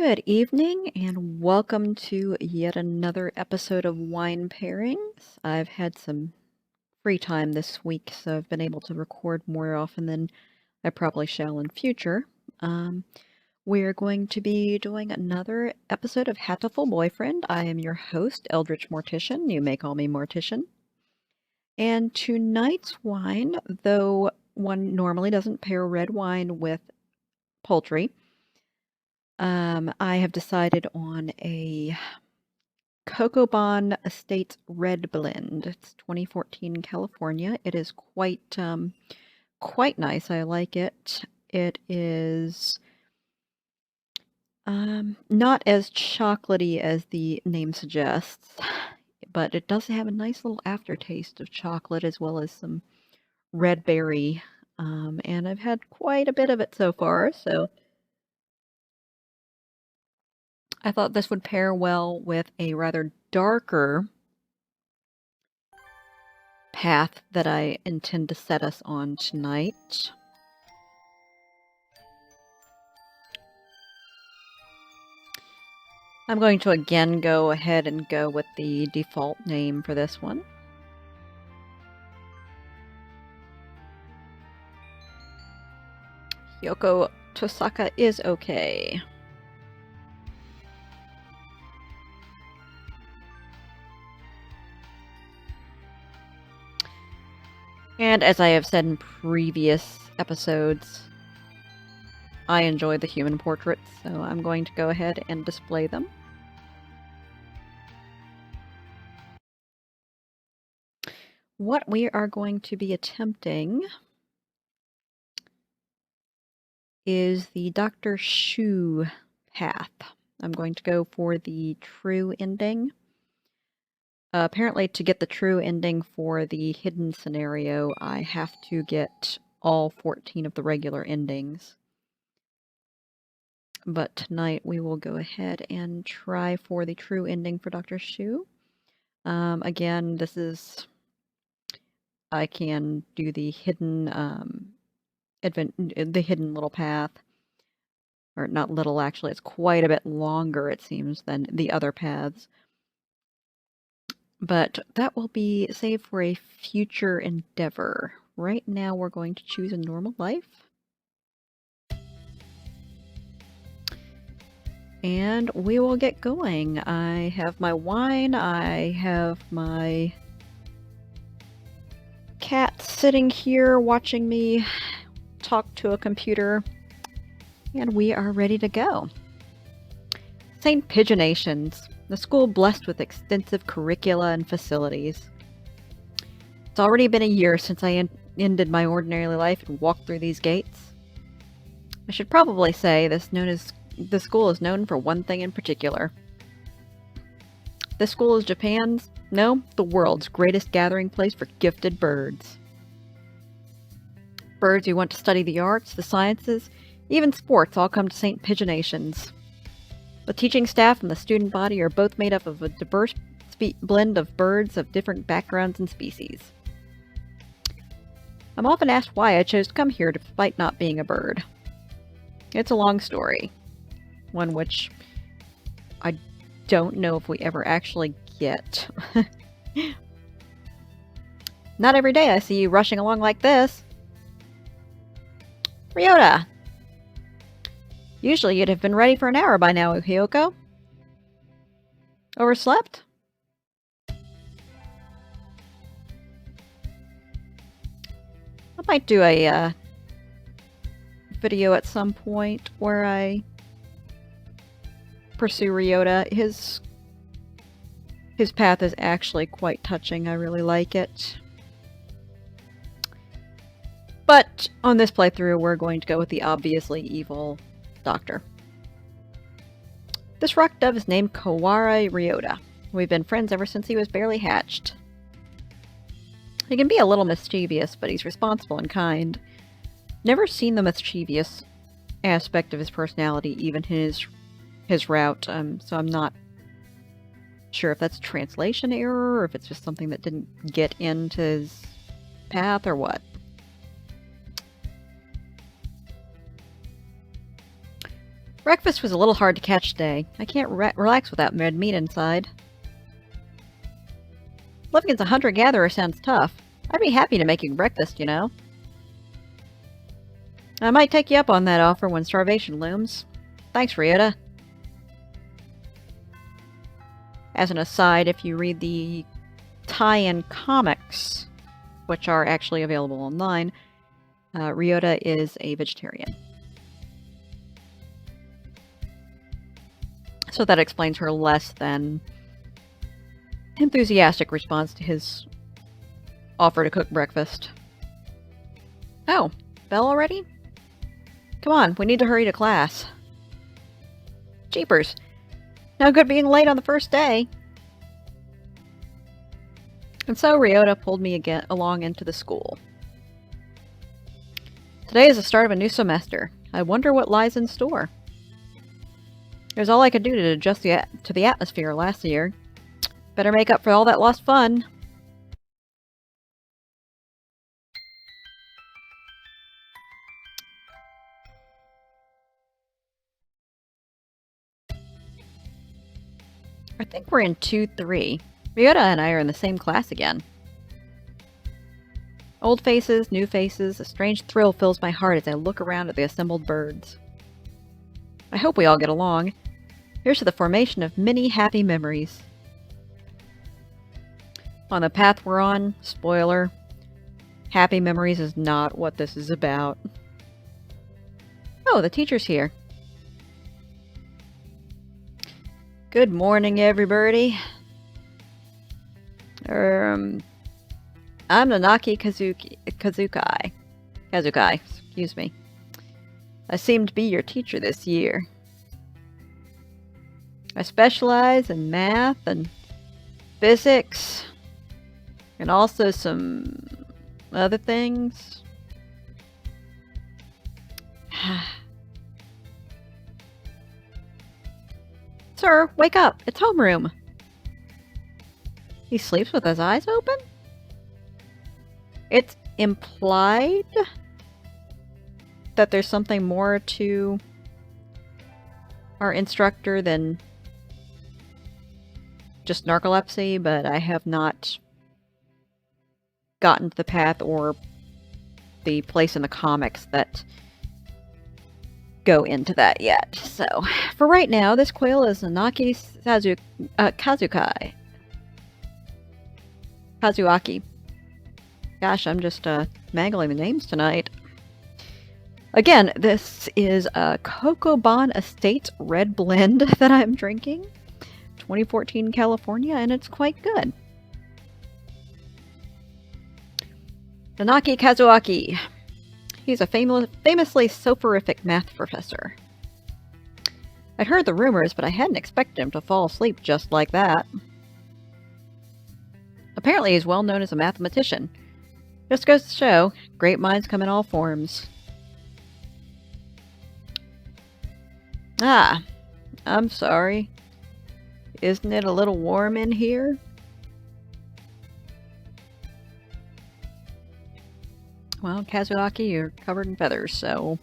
Good evening, and welcome to yet another episode of Wine Pairings. I've had some free time this week, so I've been able to record more often than I probably shall in future. We're going to be doing another episode of Hatoful Boyfriend. I am your host, eldritchMortician. You may call me Mortician. And tonight's wine, though one normally doesn't pair red wine with poultry, I have decided on a Cocobon Red Blend. It's 2014 California. It is quite nice. I like it. It is not as chocolatey as the name suggests, but it does have a nice little aftertaste of chocolate as well as some red berry. And I've had quite a bit of it so far, so I thought this would pair well with a rather darker path that I intend to set us on tonight. I'm going to again go ahead and go with the default name for this one. Yoko Tosaka is okay. And as I have said in previous episodes, I enjoy the human portraits, so I'm going to go ahead and display them. What we are going to be attempting is the Dr. Shuu path. I'm going to go for the true ending. Apparently, to get the true ending for the hidden scenario, I have to get all 14 of the regular endings. But tonight we will go ahead and try for the true ending for Dr. Shuu. Again, this is... I can do the hidden, the hidden little path. Or not little, actually. It's quite a bit longer, it seems, than the other paths. But that will be saved for a future endeavor. Right now we're going to choose a normal life. And we will get going. I have my wine, I have my cat sitting here watching me talk to a computer, and we are ready to go. St. Pigeonations, the school blessed with extensive curricula and facilities. It's already been a year since I ended my ordinary life and walked through these gates. I should probably say the school is known for one thing in particular. This school is Japan's, no, the world's greatest gathering place for gifted birds. Birds who want to study the arts, the sciences, even sports all come to St. Pigeonations. The teaching staff and the student body are both made up of a diverse blend of birds of different backgrounds and species. I'm often asked why I chose to come here despite not being a bird. It's a long story, one which I don't know if we ever actually get. Not every day I see you rushing along like this. Ryota! Usually you'd have been ready for an hour by now, Hyoko. Overslept? I might do a video at some point where I pursue Ryota. His path is actually quite touching. I really like it. But on this playthrough, we're going to go with the obviously evil doctor. This rock dove is named Kawara Ryota. We've been friends ever since he was barely hatched. He can be a little mischievous, but he's responsible and kind. Never seen the mischievous aspect of his personality, even his route, so I'm not sure if that's a translation error, or if it's just something that didn't get into his path, or what. Breakfast was a little hard to catch today. I can't relax without red meat inside. Living as a hunter-gatherer sounds tough. I'd be happy to make you breakfast, you know. I might take you up on that offer when starvation looms. Thanks, Ryota. As an aside, if you read the tie-in comics, which are actually available online, Ryota is a vegetarian. So that explains her less than enthusiastic response to his offer to cook breakfast. Oh, bell already? Come on, we need to hurry to class. Jeepers. No good being late on the first day. And so Ryota pulled me along into the school. Today is the start of a new semester. I wonder what lies in store. It was all I could do to adjust to the atmosphere last year. Better make up for all that lost fun. I think we're in 2-3. Ryota and I are in the same class again. Old faces, new faces, a strange thrill fills my heart as I look around at the assembled birds. I hope we all get along. Here's to the formation of many happy memories. On the path we're on, spoiler, happy memories is not what this is about. Oh, the teacher's here. Good morning, everybody. I'm Nanaki Kazukai, excuse me. I seem to be your teacher this year. I specialize in math and physics, and also some other things. Sir, wake up! It's homeroom! He sleeps with his eyes open? It's implied that there's something more to our instructor than just narcolepsy, but I have not gotten to the path or the place in the comics that go into that yet. So, for right now, this quail is Nanaki Kazuaki. Gosh, I'm just mangling the names tonight. Again, this is a Cocobon Red Blend that I'm drinking. 2014 California, and it's quite good. Nanaki Kazuaki. He's a famously soporific math professor. I'd heard the rumors, but I hadn't expected him to fall asleep just like that. Apparently he's well known as a mathematician. Just goes to show, great minds come in all forms. Ah, I'm sorry. Isn't it a little warm in here? Well, Kazuaki, you're covered in feathers, so...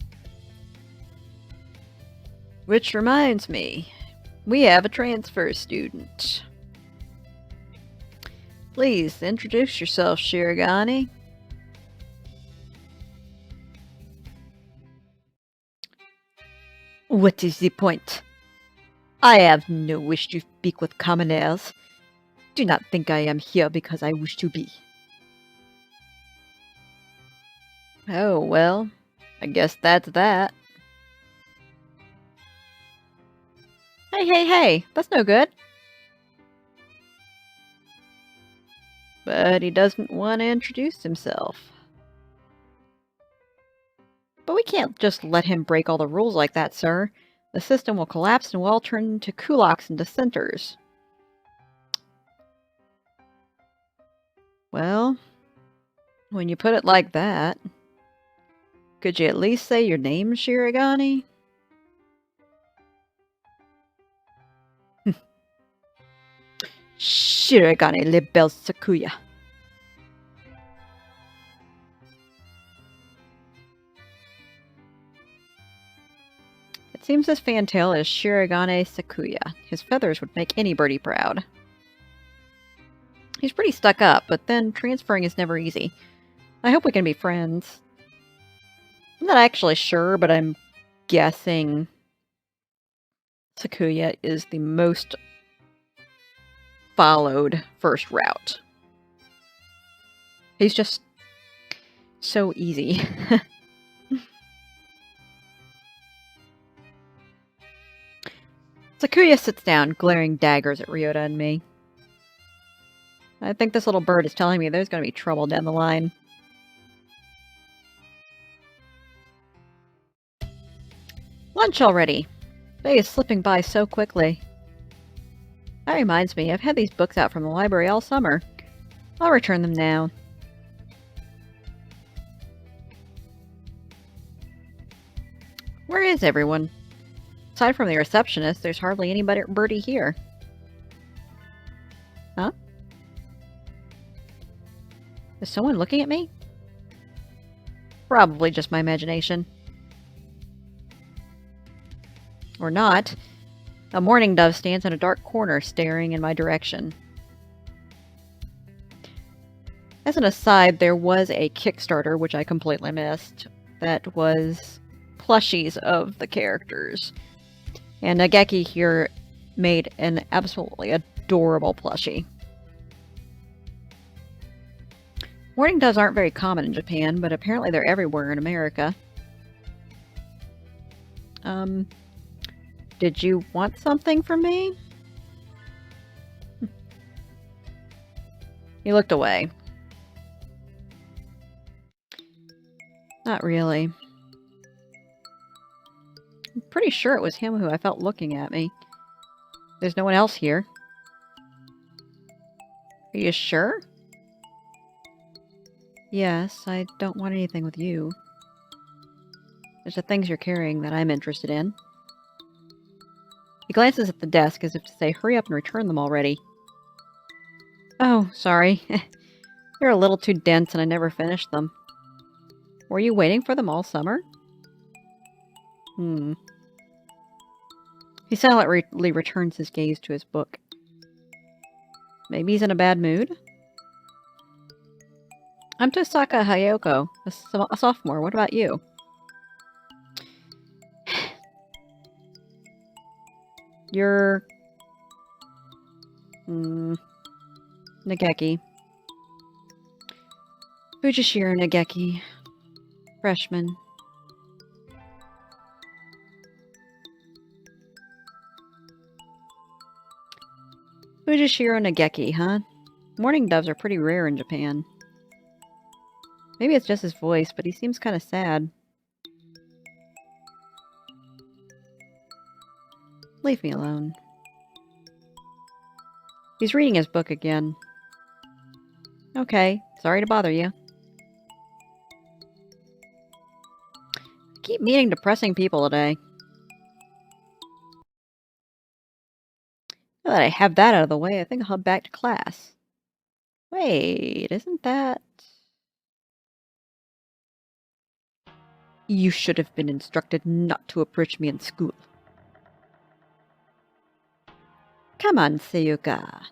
Which reminds me, we have a transfer student. Please, introduce yourself, Shirogane. What is the point? I have no wish to speak with commoners. Do not think I am here because I wish to be. Oh, well, I guess that's that. Hey, that's no good. But he doesn't want to introduce himself. But we can't just let him break all the rules like that, sir. The system will collapse and we'll all turn into kulaks and dissenters. Well, when you put it like that, could you at least say your name, Shirogane? Shirogane Lebel Sakuya. It seems this fantail is Shirogane Sakuya. His feathers would make any birdie proud. He's pretty stuck up, but then transferring is never easy. I hope we can be friends. I'm not actually sure, but I'm guessing Sakuya is the most followed first route. He's just so easy. Sakuya sits down, glaring daggers at Ryota and me. I think this little bird is telling me there's going to be trouble down the line. Lunch already. Day is slipping by so quickly. That reminds me, I've had these books out from the library all summer. I'll return them now. Where is everyone? Aside from the receptionist, there's hardly any birdie here. Huh? Is someone looking at me? Probably just my imagination. Or not. A mourning dove stands in a dark corner, staring in my direction. As an aside, there was a Kickstarter, which I completely missed, that was plushies of the characters. And Nageki here made an absolutely adorable plushie. Mourning doves aren't very common in Japan, but apparently they're everywhere in America. Did you want something from me? He looked away. Not really. I'm pretty sure it was him who I felt looking at me. There's no one else here. Are you sure? Yes, I don't want anything with you. There's the things you're carrying that I'm interested in. He glances at the desk as if to say, hurry up and return them already. Oh, sorry. They're a little too dense and I never finished them. Were you waiting for them all summer? He silently returns his gaze to his book. Maybe he's in a bad mood? I'm Tosaka Hayoko, a sophomore. What about you? You're... Nageki. Fujishiro Nageki. Freshman. Fujishiro Nageki, huh? Mourning doves are pretty rare in Japan. Maybe it's just his voice, but he seems kind of sad. Leave me alone. He's reading his book again. Okay, sorry to bother you. I keep meeting depressing people today. Now that I have that out of the way, I think I'll head back to class. Wait, isn't that... You should have been instructed not to approach me in school. Come on, Seiyuka.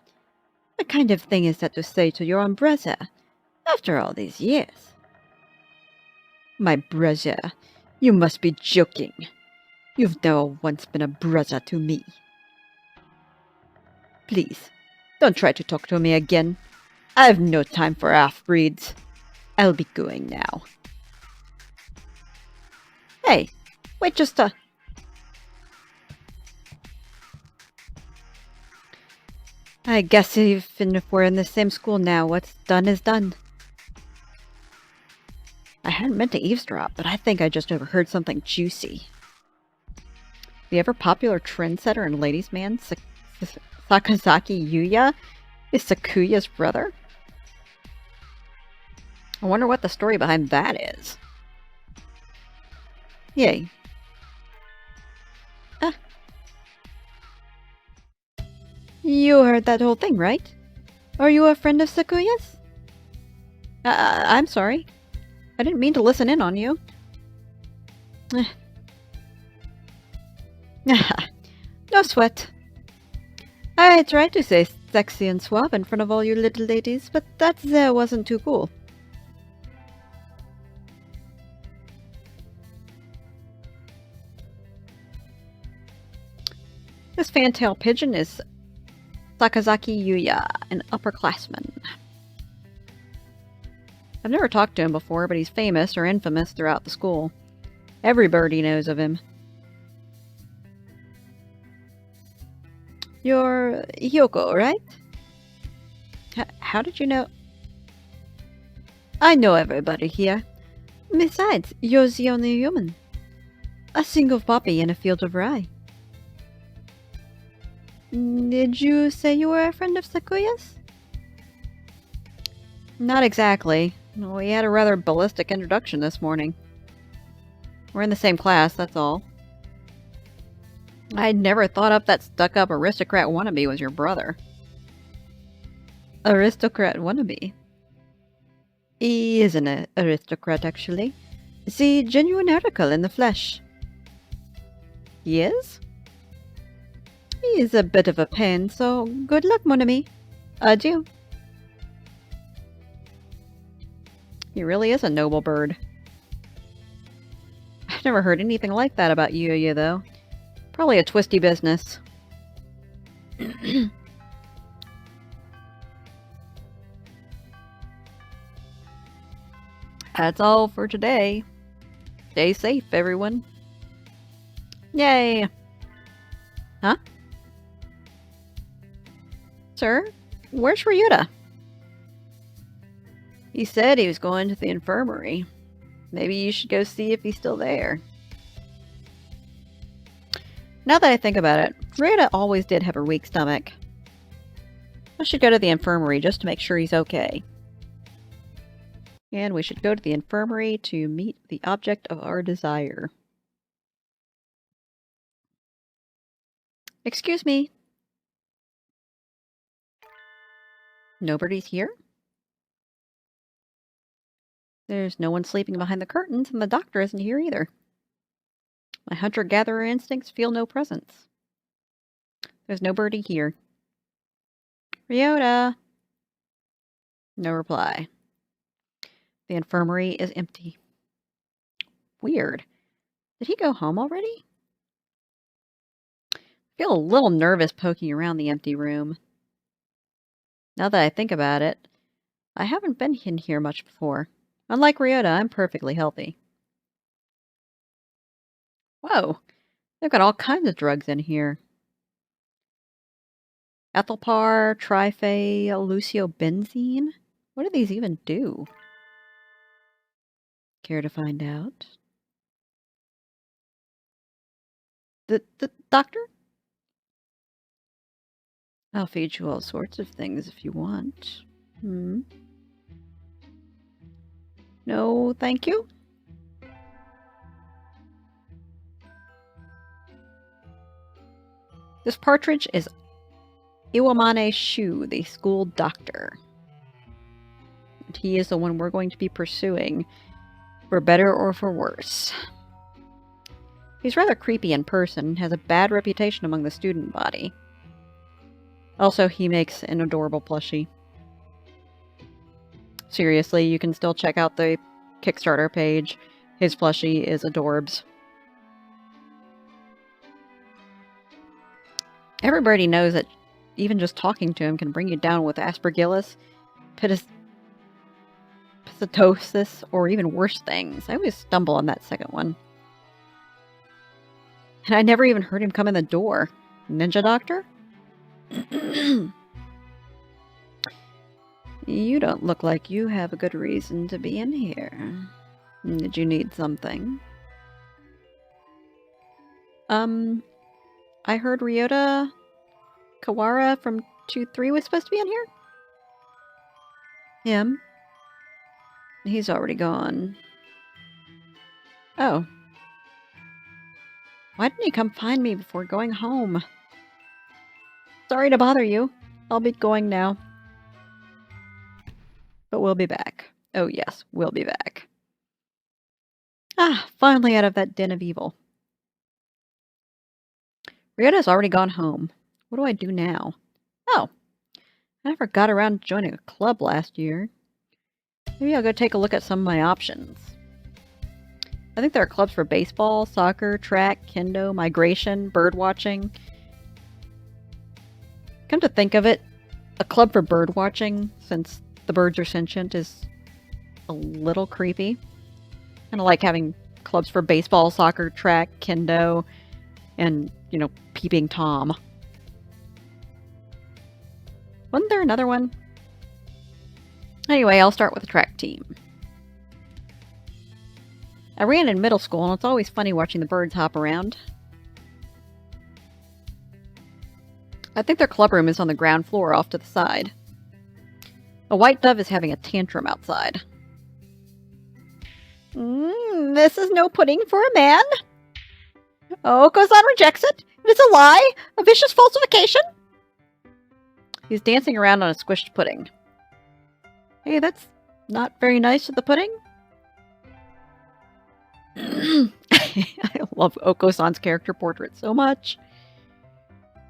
What kind of thing is that to say to your own brother, after all these years? My brother, you must be joking. You've never once been a brother to me. Please, don't try to talk to me again. I have no time for half-breeds. I'll be going now. Hey, wait just a... I guess even if we're in the same school now, what's done is done. I hadn't meant to eavesdrop, but I think I just overheard something juicy. The ever-popular trendsetter and ladies' man, Sakazaki Yuya, is Sakuya's brother? I wonder what the story behind that is. Yay. You heard that whole thing, right? Are you a friend of Sakuya's? I'm sorry. I didn't mean to listen in on you. No sweat. I tried to say sexy and suave in front of all you little ladies, but that there wasn't too cool. This fantail pigeon is Sakazaki Yuya, an upperclassman. I've never talked to him before, but he's famous or infamous throughout the school. Every birdie knows of him. You're Hyoko, right? How did you know? I know everybody here. Besides, you're the only human. A single poppy in a field of rye. Did you say you were a friend of Sakuya's? Not exactly. We had a rather ballistic introduction this morning. We're in the same class, that's all. I'd never thought up that stuck-up aristocrat wannabe was your brother. Aristocrat wannabe? He is an aristocrat, actually. The genuine article in the flesh. He is? He is a bit of a pain, so good luck, mon ami. Adieu. He really is a noble bird. I've never heard anything like that about Yuya, though. Probably a twisty business. That's all for today. Stay safe, everyone. Yay! Huh? Sir? Where's Ryuta? He said he was going to the infirmary. Maybe you should go see if he's still there. Now that I think about it, Ryuta always did have a weak stomach. I should go to the infirmary just to make sure he's okay. And we should go to the infirmary to meet the object of our desire. Excuse me. Nobody's here? There's no one sleeping behind the curtains, and the doctor isn't here either. My hunter-gatherer instincts feel no presence. There's nobody here. Ryota! No reply. The infirmary is empty. Weird. Did he go home already? I feel a little nervous poking around the empty room. Now that I think about it, I haven't been in here much before. Unlike Ryota, I'm perfectly healthy. Whoa, they've got all kinds of drugs in here. Ethylpar, trifluobenazine? What do these even do? Care to find out? The doctor? I'll feed you all sorts of things if you want. No, thank you. This partridge is Iwamane Shuu, the school doctor. And he is the one we're going to be pursuing, for better or for worse. He's rather creepy in person, has a bad reputation among the student body. Also, he makes an adorable plushie. Seriously, you can still check out the Kickstarter page. His plushie is adorbs. Everybody knows that even just talking to him can bring you down with aspergillus, pistosis, or even worse things. I always stumble on that second one. And I never even heard him come in the door. Ninja Doctor? You don't look like you have a good reason to be in here. Did you need something? I heard Ryota Kawara from 2-3 was supposed to be in here? Him? He's already gone. Oh. Why didn't he come find me before going home? Sorry to bother you. I'll be going now. But we'll be back. Oh yes, we'll be back. Ah, finally out of that den of evil. Ryota's already gone home. What do I do now? Oh, I never got around to joining a club last year. Maybe I'll go take a look at some of my options. I think there are clubs for baseball, soccer, track, kendo, migration, bird watching. Come to think of it, a club for bird watching, since the birds are sentient, is a little creepy. Kind of like having clubs for baseball, soccer, track, kendo, and, you know, peeping Tom. Wasn't there another one? Anyway, I'll start with the track team. I ran in middle school, and it's always funny watching the birds hop around. I think their club room is on the ground floor off to the side. A white dove is having a tantrum outside. This is no pudding for a man. Oko-san rejects it. It is a lie, a vicious falsification. He's dancing around on a squished pudding. Hey, that's not very nice of the pudding. I love Oko-san's character portrait so much.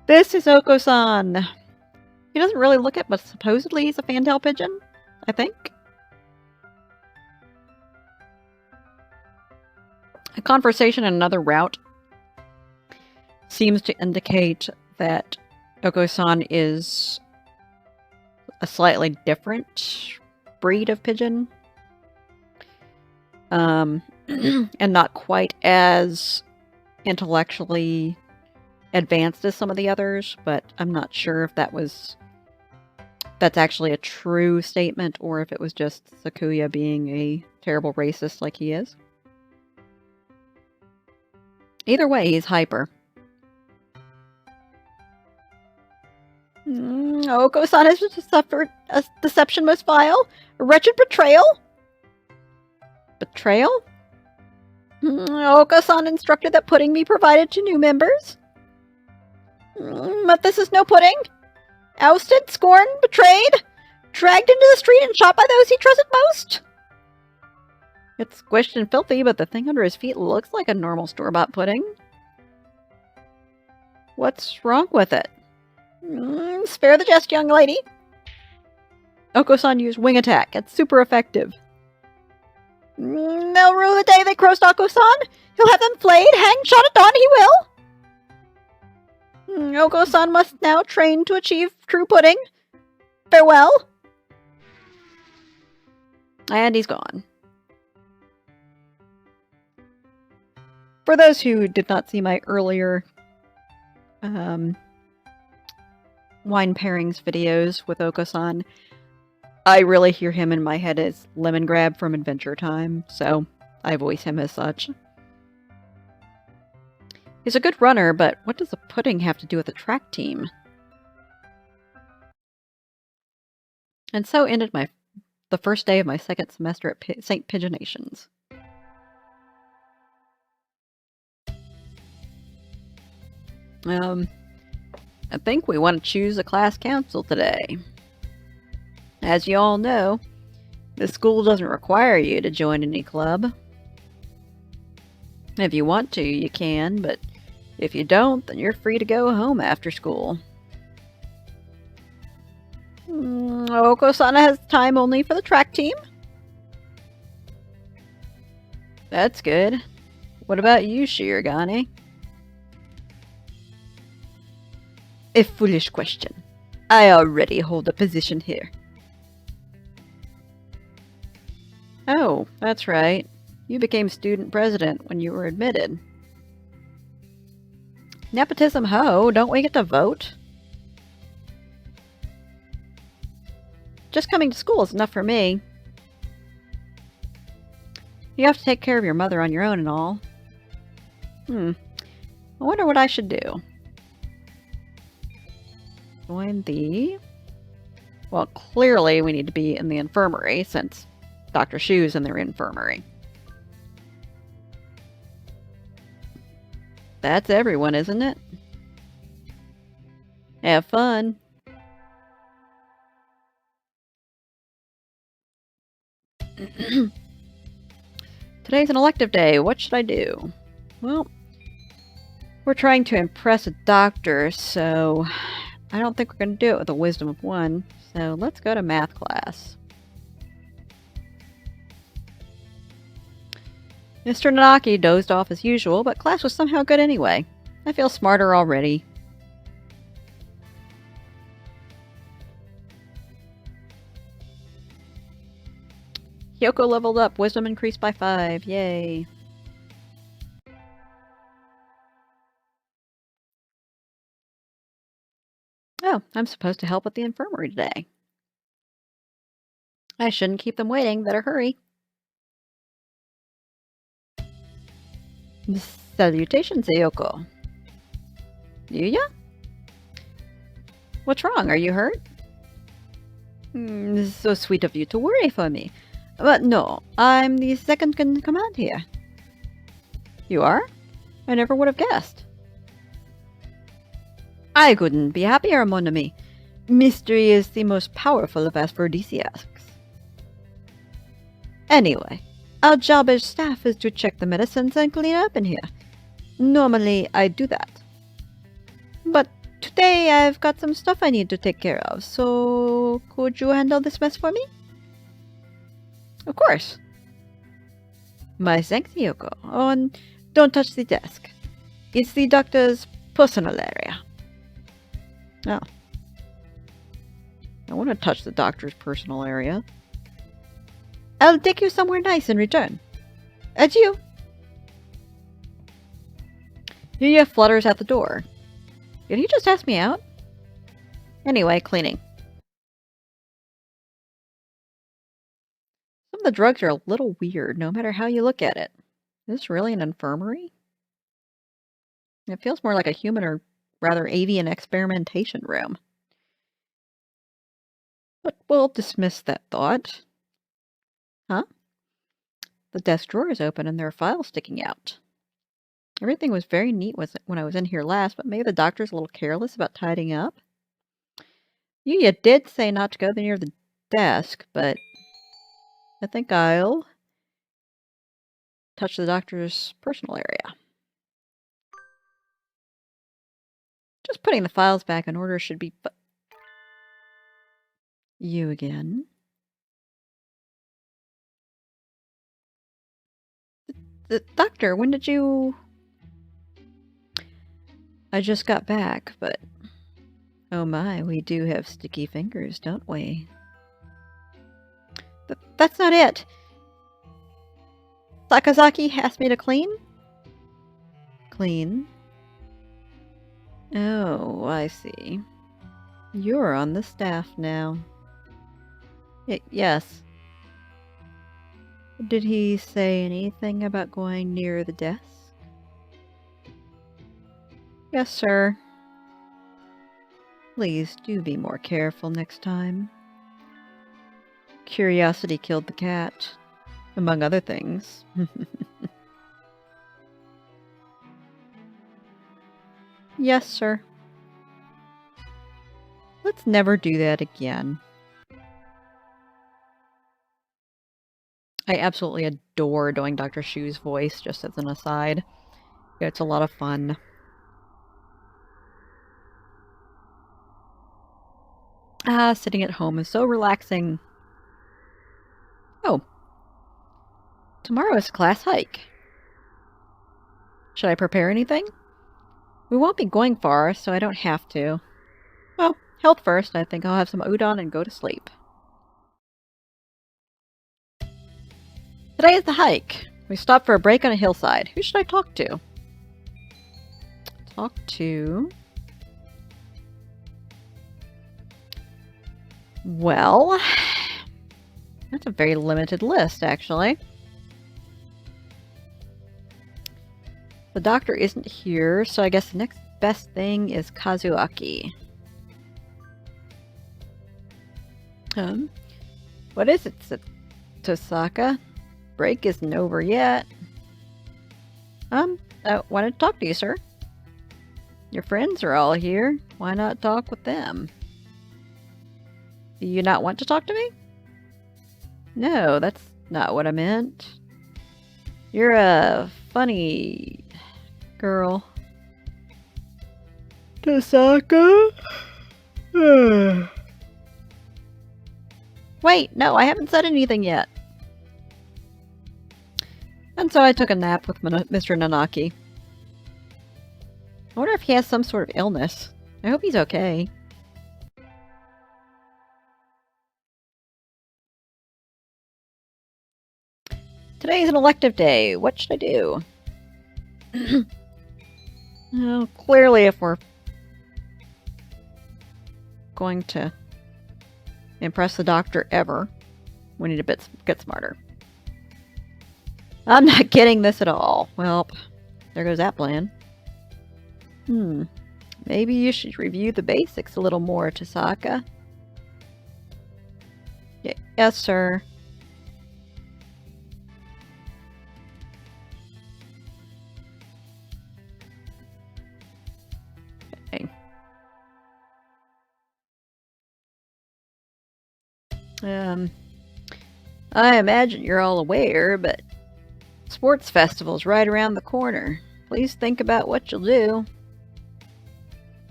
This is Oko-san. He doesn't really look it, but supposedly he's a fantail pigeon, I think. A conversation in another route seems to indicate that Oko-san is a slightly different breed of pigeon. And not quite as intellectually advanced as some of the others, but I'm not sure if that's actually a true statement or if it was just Sakuya being a terrible racist like he is. Either way, he's hyper. Oko-san has suffered a deception most vile, a wretched betrayal. Betrayal? Oko-san instructed that pudding be provided to new members. But this is no pudding. Ousted, scorned, betrayed, dragged into the street and shot by those he trusted most. It's squished and filthy, but the thing under his feet looks like a normal store-bought pudding. What's wrong with it? Spare the jest, young lady. Oko-san used wing attack. It's super effective. They'll rue the day they crossed Oko-san. He'll have them flayed, hanged, shot at dawn, he will. Oko-san must now train to achieve true pudding. Farewell. And he's gone. For those who did not see my earlier wine pairings videos with Oko-san, I really hear him in my head as Lemon Grab from Adventure Time, so I voice him as such. He's a good runner, but what does the pudding have to do with the track team? And so ended the first day of my second semester at St. Pigeonations. I think we want to choose a class council today. As you all know, the school doesn't require you to join any club. If you want to, you can, but if you don't, then you're free to go home after school. Oko-sana has time only for the track team. That's good. What about you, Shirogane? A foolish question. I already hold a position here. Oh, that's right. You became student president when you were admitted. Nepotism ho, don't we get to vote? Just coming to school is enough for me. You have to take care of your mother on your own and all. I wonder what I should do. Join the... Well, clearly we need to be in the infirmary, since Dr. Shuu's in their infirmary. That's everyone, isn't it? Have fun. Today's an elective day. What should I do? Well, We're trying to impress a doctor, so I don't think we're going to do it with a wisdom of 1. So let's go to math class. Mr. Nanaki dozed off as usual, but class was somehow good anyway. I feel smarter already. Hyoko leveled up. Wisdom increased by 5. Yay. Oh, I'm supposed to help with the infirmary today. I shouldn't keep them waiting. Better hurry. Salutations, Ayoko. Yuya? What's wrong? Are you hurt? So sweet of you to worry for me. But no, I'm the second in command here. You are? I never would have guessed. I couldn't be happier, mon ami. Mystery is the most powerful of aphrodisiacs. Anyway, our job as staff is to check the medicines and clean up in here. Normally, I do that. But today I've got some stuff I need to take care of, so could you handle this mess for me? Of course. My thanks, Yoko. Oh, and don't touch the desk. It's the doctor's personal area. Oh. I want to touch the doctor's personal area. I'll take you somewhere nice in return. Adieu. Yuya flutters out the door. Did he just ask me out? Anyway, cleaning. Some of the drugs are a little weird, no matter how you look at it. Is this really an infirmary? It feels more like a human or rather avian experimentation room. But we'll dismiss that thought. Huh? The desk drawer is open and there are files sticking out. Everything was very neat when I was in here last, but maybe the doctor's a little careless about tidying up. Yuya did say not to go near the desk, but I think I'll touch the doctor's personal area. Just putting the files back in order should be... You again? The doctor, when did you... I just got back, but... Oh my, we do have sticky fingers, don't we? That's not it! Sakazaki asked me to clean? Clean? Oh, I see. You're on the staff now. Yes. Did he say anything about going near the desk? Yes, sir. Please do be more careful next time. Curiosity killed the cat, among other things. Yes, sir. Let's never do that again. I absolutely adore doing Dr. Shu's voice, just as an aside. It's a lot of fun. Ah, sitting at home is so relaxing. Oh. Tomorrow is class hike. Should I prepare anything? We won't be going far, so I don't have to. Well, health first. I think I'll have some udon and go to sleep. Today is the hike. We stopped for a break on a hillside. Who should I talk to? Talk to... Well... That's a very limited list, actually. The doctor isn't here, so I guess the next best thing is Kazuaki. What is it, Tosaka? Break isn't over yet. I wanted to talk to you, sir. Your friends are all here. Why not talk with them? Do you not want to talk to me? No, that's not what I meant. You're a funny girl. Tasaka? Wait, no, I haven't said anything yet. And so I took a nap with Mr. Nanaki. I wonder if he has some sort of illness. I hope he's okay. Today's an elective day. What should I do? Well, clearly if we're going to impress the doctor ever, we need to get smarter. I'm not getting this at all. Well, there goes that plan. Maybe you should review the basics a little more, Tasaka. Yes, sir. Okay. I imagine you're all aware, but sports festival's right around the corner. Please think about what you'll do.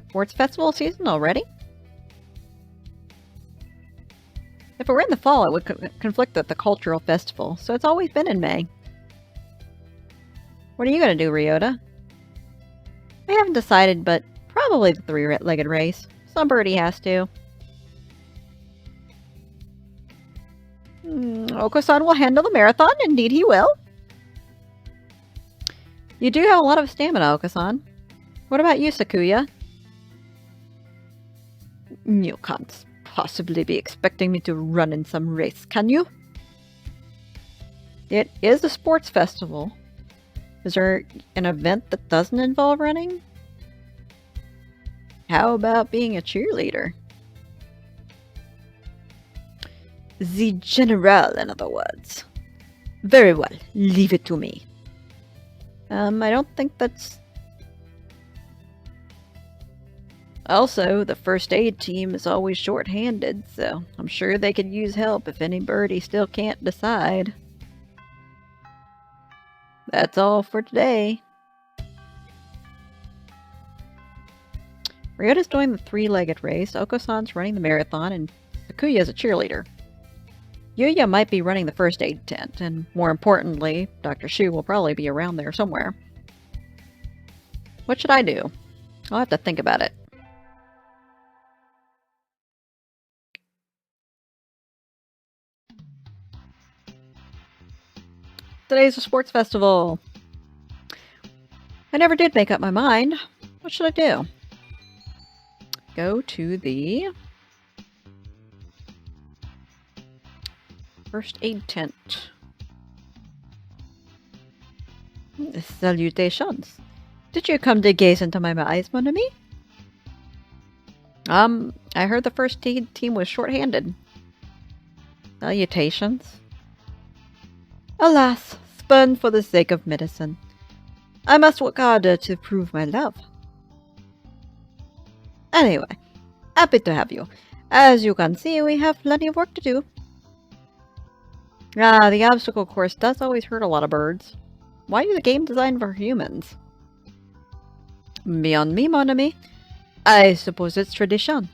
Sports festival season already? If it were in the fall, it would conflict with the cultural festival, so it's always been in May. What are you going to do, Ryota? I haven't decided, but probably the three-legged race. Somebody has to. Oko-san will handle the marathon. Indeed he will. You do have a lot of stamina, Oko-san. What about you, Sakuya? You can't possibly be expecting me to run in some race, can you? It is a sports festival. Is there an event that doesn't involve running? How about being a cheerleader? The general, in other words. Very well, leave it to me. I don't think that's... Also, the first aid team is always short-handed, so I'm sure they could use help if any birdie still can't decide. That's all for today. Ryota's doing the three-legged race, Oko-san's running the marathon, and Sakuya's a cheerleader. Yuya might be running the first aid tent, and more importantly, Dr. Shuu will probably be around there somewhere. What should I do? I'll have to think about it. Today's a sports festival. I never did make up my mind. What should I do? Go to the first aid tent. Salutations. Did you come to gaze into my eyes, mon ami? I heard the first aid team was short-handed. Salutations. Alas, spurned for the sake of medicine. I must work harder to prove my love. Anyway, happy to have you. As you can see, we have plenty of work to do. The obstacle course does always hurt a lot of birds. Why is the game designed for humans? Beyond me, mon ami. I suppose it's tradition.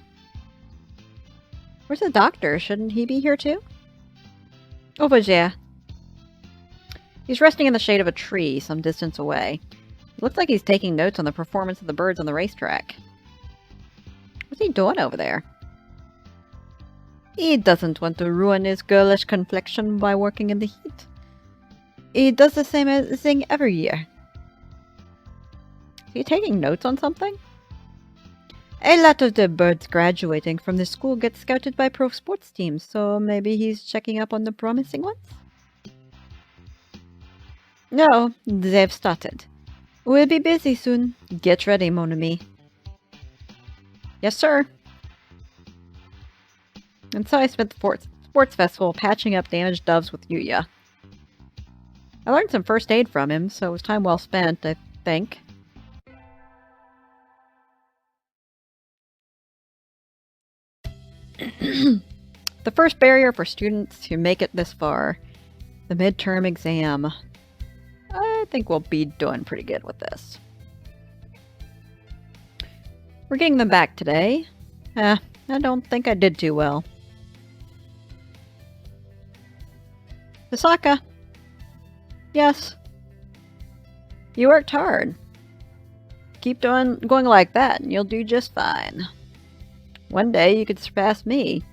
Where's the doctor? Shouldn't he be here too? Over there. He's resting in the shade of a tree some distance away. It looks like he's taking notes on the performance of the birds on the racetrack. What's he doing over there? He doesn't want to ruin his girlish complexion by working in the heat. He does the same thing every year. Is he taking notes on something? A lot of the birds graduating from the school get scouted by pro sports teams, so maybe he's checking up on the promising ones? No, they've started. We'll be busy soon. Get ready, mon ami. Yes, sir. And so I spent the sports festival patching up damaged doves with Yuya. I learned some first aid from him, so it was time well spent, I think. The first barrier for students who make it this far, the midterm exam. I think we'll be doing pretty good with this. We're getting them back today. I don't think I did too well. Misaka! Yes. You worked hard. Keep going like that, and you'll do just fine. One day you could surpass me.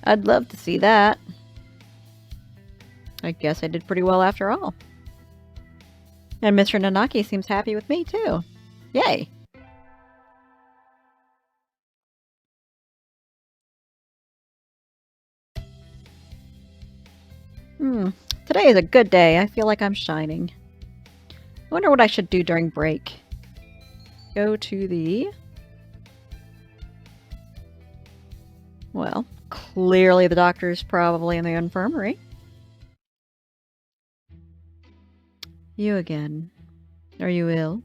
I'd love to see that. I guess I did pretty well after all. And Mr. Nanaki seems happy with me, too. Yay! Today is a good day. I feel like I'm shining. I wonder what I should do during break. Go to the... Well, clearly the doctor's probably in the infirmary. You again. Are you ill?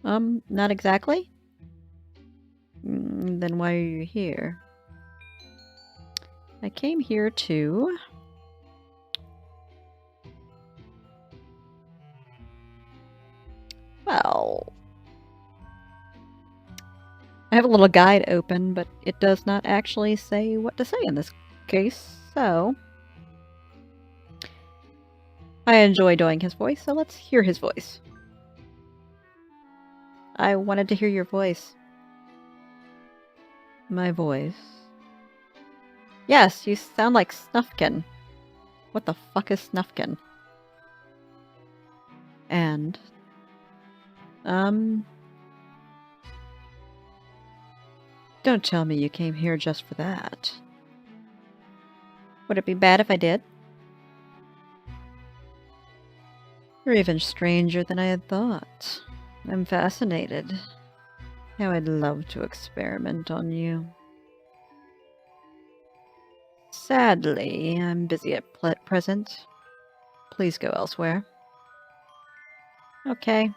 Not exactly. Then why are you here? I came here to... Well... I have a little guide open, but it does not actually say what to say in this case, so... I enjoy doing his voice, so let's hear his voice. I wanted to hear your voice. My voice? Yes, you sound like Snufkin. What the fuck is Snufkin? And... Don't tell me you came here just for that. Would it be bad if I did? You're even stranger than I had thought. I'm fascinated. How I'd love to experiment on you. Sadly, I'm busy at present. Please go elsewhere. Okay.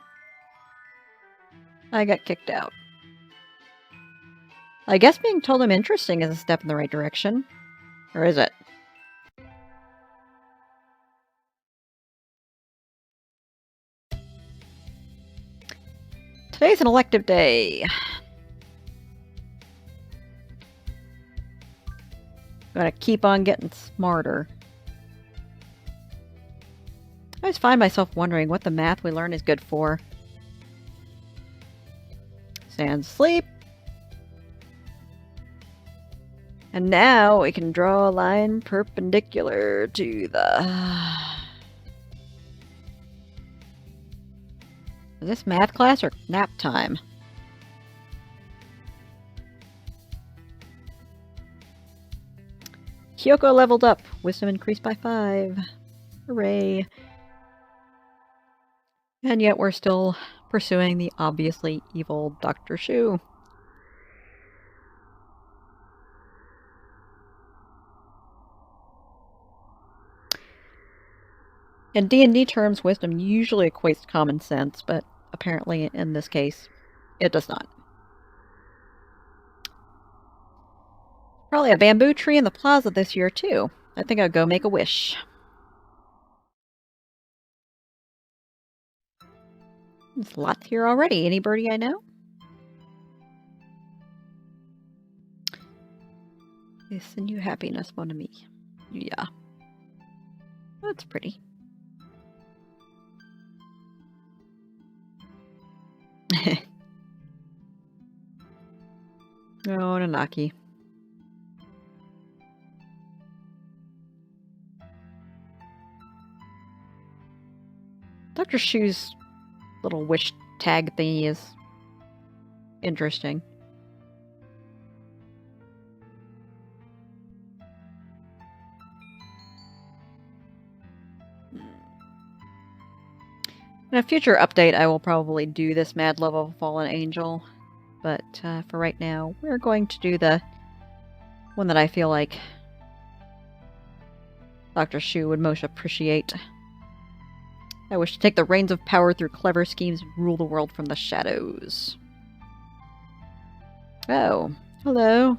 I got kicked out. I guess being told I'm interesting is a step in the right direction. Or is it? Today's an elective day. Gotta keep on getting smarter. I always find myself wondering what the math we learn is good for. Sound asleep. And now we can draw a line perpendicular to the... Is this math class or nap time? Kyoko leveled up. Wisdom increased by 5. Hooray. And yet we're still pursuing the obviously evil Dr. Shuu. In D&D terms, wisdom usually equates to common sense, but apparently in this case, it does not. Probably a bamboo tree in the plaza this year, too. I think I'll go make a wish. There's lots here already. Any birdie I know? They send you happiness, mon ami. Yeah. That's pretty. Oh, Nanaki. Dr. Shuu's little wish tag thingy is interesting. In a future update, I will probably do this Mad Love of a Fallen Angel, but for right now, we're going to do the one that I feel like Dr. Shuu would most appreciate. I wish to take the reins of power through clever schemes and rule the world from the shadows. Oh, hello. Is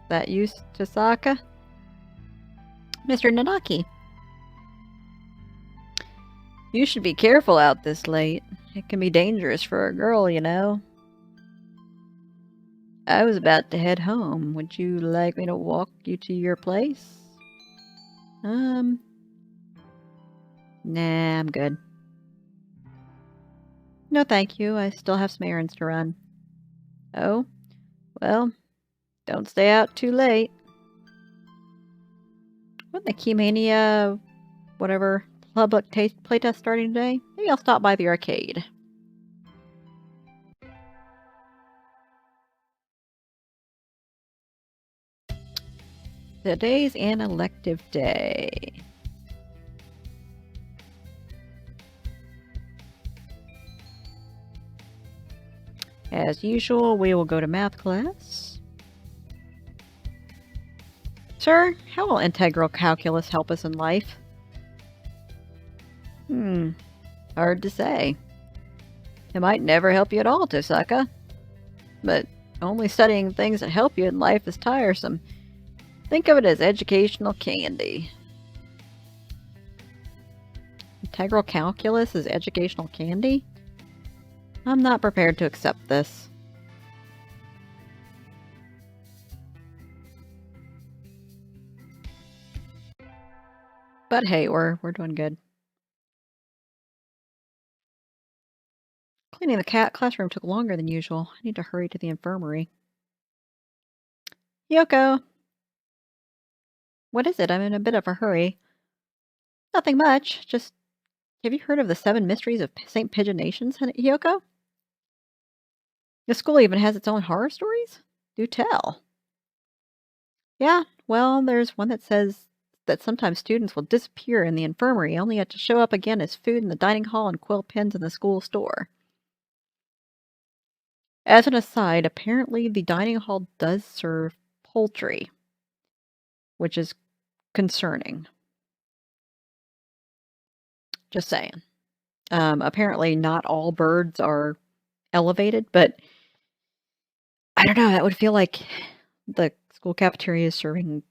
that you, Chisaka? Mr. Nanaki. You should be careful out this late. It can be dangerous for a girl, you know. I was about to head home. Would you like me to walk you to your place? Nah, I'm good. No, thank you. I still have some errands to run. Oh? Well, don't stay out too late. Wasn't the Keymania, whatever, public playtest starting today? Maybe I'll stop by the arcade. Today's an elective day. As usual, we will go to math class. Sir, how will integral calculus help us in life? Hard to say. It might never help you at all, Tosaka. But only studying things that help you in life is tiresome. Think of it as educational candy. Integral calculus is educational candy? I'm not prepared to accept this. But hey, we're doing good. Cleaning the classroom took longer than usual. I need to hurry to the infirmary. Yoko! What is it? I'm in a bit of a hurry. Nothing much. Just, have you heard of the 7 mysteries of St. Pigeonations, Yoko? The school even has its own horror stories? Do tell. Yeah, well, there's one that says that sometimes students will disappear in the infirmary, only to show up again as food in the dining hall and quill pens in the school store. As an aside, apparently the dining hall does serve poultry, which is concerning. Just saying. Apparently not all birds are elevated, but I don't know, that would feel like the school cafeteria is serving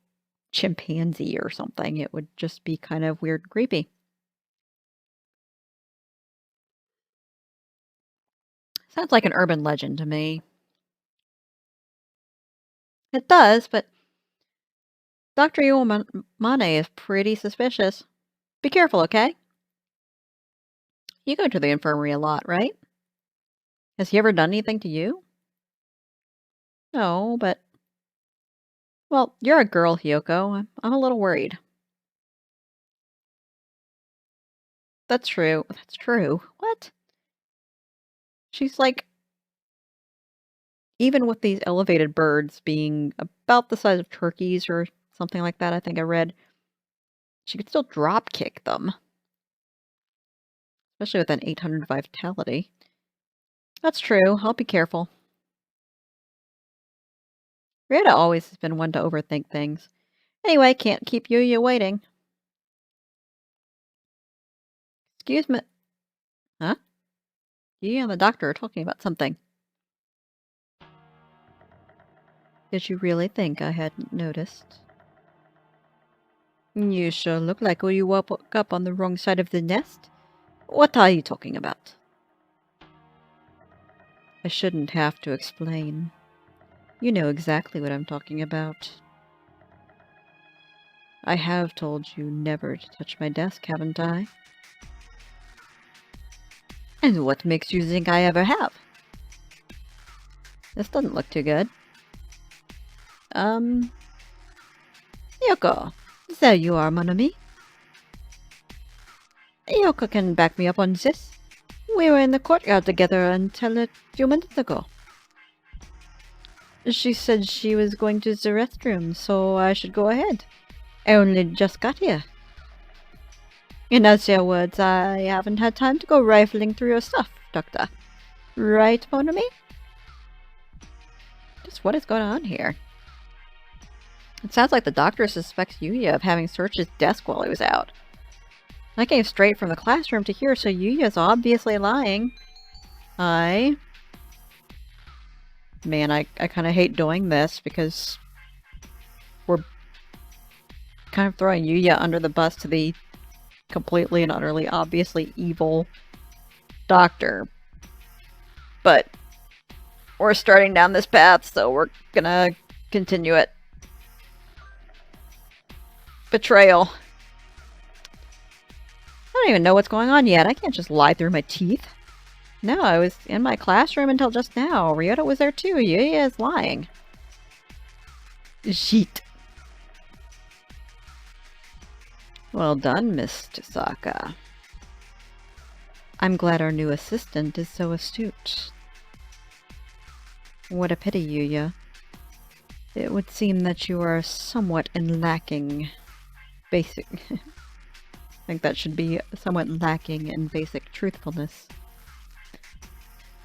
chimpanzee or something. It would just be kind of weird and creepy. Sounds like an urban legend to me. It does, but Dr. Iwamane is pretty suspicious. Be careful, okay? You go to the infirmary a lot, right? Has he ever done anything to you? No, but... Well, you're a girl, Hyoko. I'm a little worried. That's true. That's true. What? She's like... Even with these elevated birds being about the size of turkeys or something like that, I think I read, she could still drop kick them. Especially with an 800 vitality. That's true. I'll be careful. Rita always has been one to overthink things. Anyway, can't keep Yuya waiting. Excuse me. Huh? You and the doctor are talking about something. Did you really think I hadn't noticed? You sure look like you woke up on the wrong side of the nest. What are you talking about? I shouldn't have to explain. You know exactly what I'm talking about. I have told you never to touch my desk, haven't I? And what makes you think I ever have? This doesn't look too good. Yoko, there you are, mon ami. Yoko can back me up on this. We were in the courtyard together until a few minutes ago. She said she was going to the restroom, so I should go ahead. I only just got here. In other words, I haven't had time to go rifling through your stuff, Doctor. Right, mon ami? Just what is going on here? It sounds like the doctor suspects Yuya of having searched his desk while he was out. I came straight from the classroom to here, so Yuya's obviously lying. Man, I kind of hate doing this because we're kind of throwing Yuya under the bus to the completely and utterly obviously evil doctor. But we're starting down this path, so we're gonna continue it. Betrayal. I don't even know what's going on yet. I can't just lie through my teeth. No, I was in my classroom until just now. Ryota was there too. Yuya is lying. Sheet. Well done, Miss Tasaka. I'm glad our new assistant is so astute. What a pity, Yuya. It would seem that you are somewhat lacking basic... I think that should be somewhat lacking in basic truthfulness.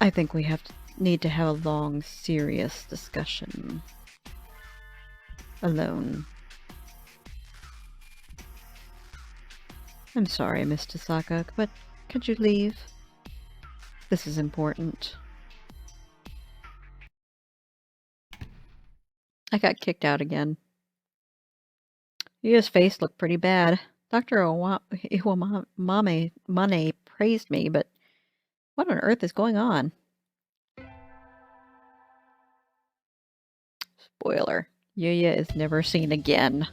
I think we need to have a long, serious discussion. Alone. I'm sorry, Miss Tasaka, but could you leave? This is important. I got kicked out again. Yuya's face looked pretty bad. Dr. Iwamane praised me, but what on earth is going on? Spoiler. Yuya is never seen again.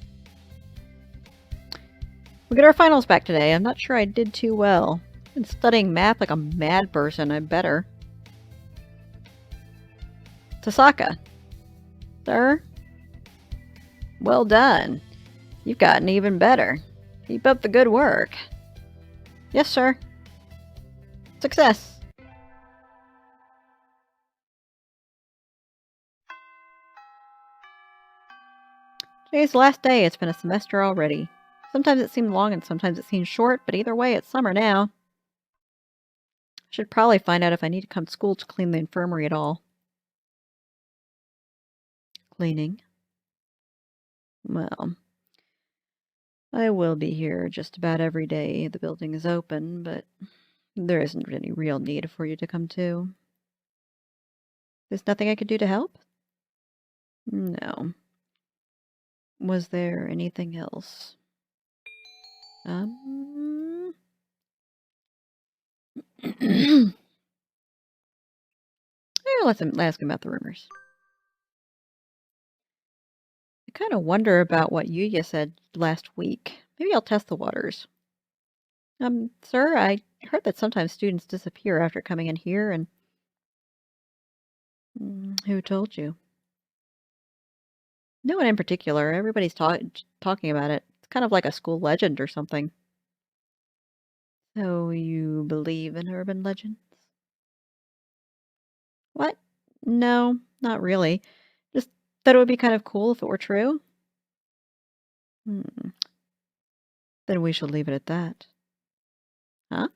We get our finals back today. I'm not sure I did too well. I've been studying math like a mad person. I better. Tasaka. Sir? Well done. You've gotten even better. Keep up the good work. Yes, sir. Success. Today's the last day. It's been a semester already. Sometimes it seemed long and sometimes it seemed short, but either way, it's summer now. I should probably find out if I need to come to school to clean the infirmary at all. Cleaning. Well, I will be here just about every day the building is open, but there isn't any real need for you to come too. There's nothing I could do to help? No. Was there anything else? Let's ask him about the rumors. I kind of wonder about what Yuya said last week. Maybe I'll test the waters. Sir, I heard that sometimes students disappear after coming in here and... Who told you? No one in particular. Everybody's talking about it. It's kind of like a school legend or something. So you believe in urban legends? What? No, not really. Just thought it would be kind of cool if it were true. Then we shall leave it at that. Huh?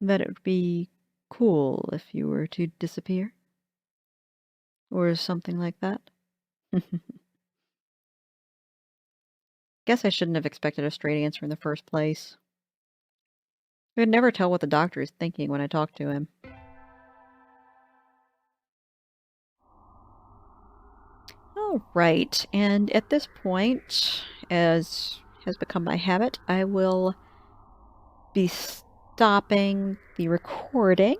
That it would be cool if you were to disappear? Or something like that? Guess I shouldn't have expected a straight answer in the first place. I could never tell what the doctor is thinking when I talk to him. All right, and at this point, as has become my habit, I will be stopping the recording.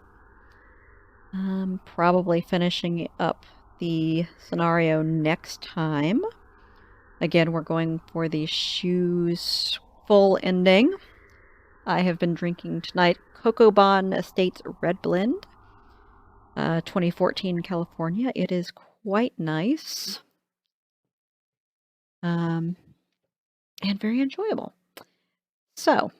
Probably finishing up the scenario next time. Again, we're going for the Shuu's full ending. I have been drinking tonight Cocobon Estates Red Blend, 2014 California. It is quite nice. And very enjoyable. So,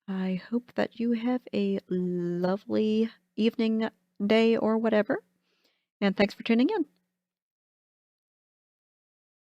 I hope that you have a lovely evening, day, or whatever. And thanks for tuning in.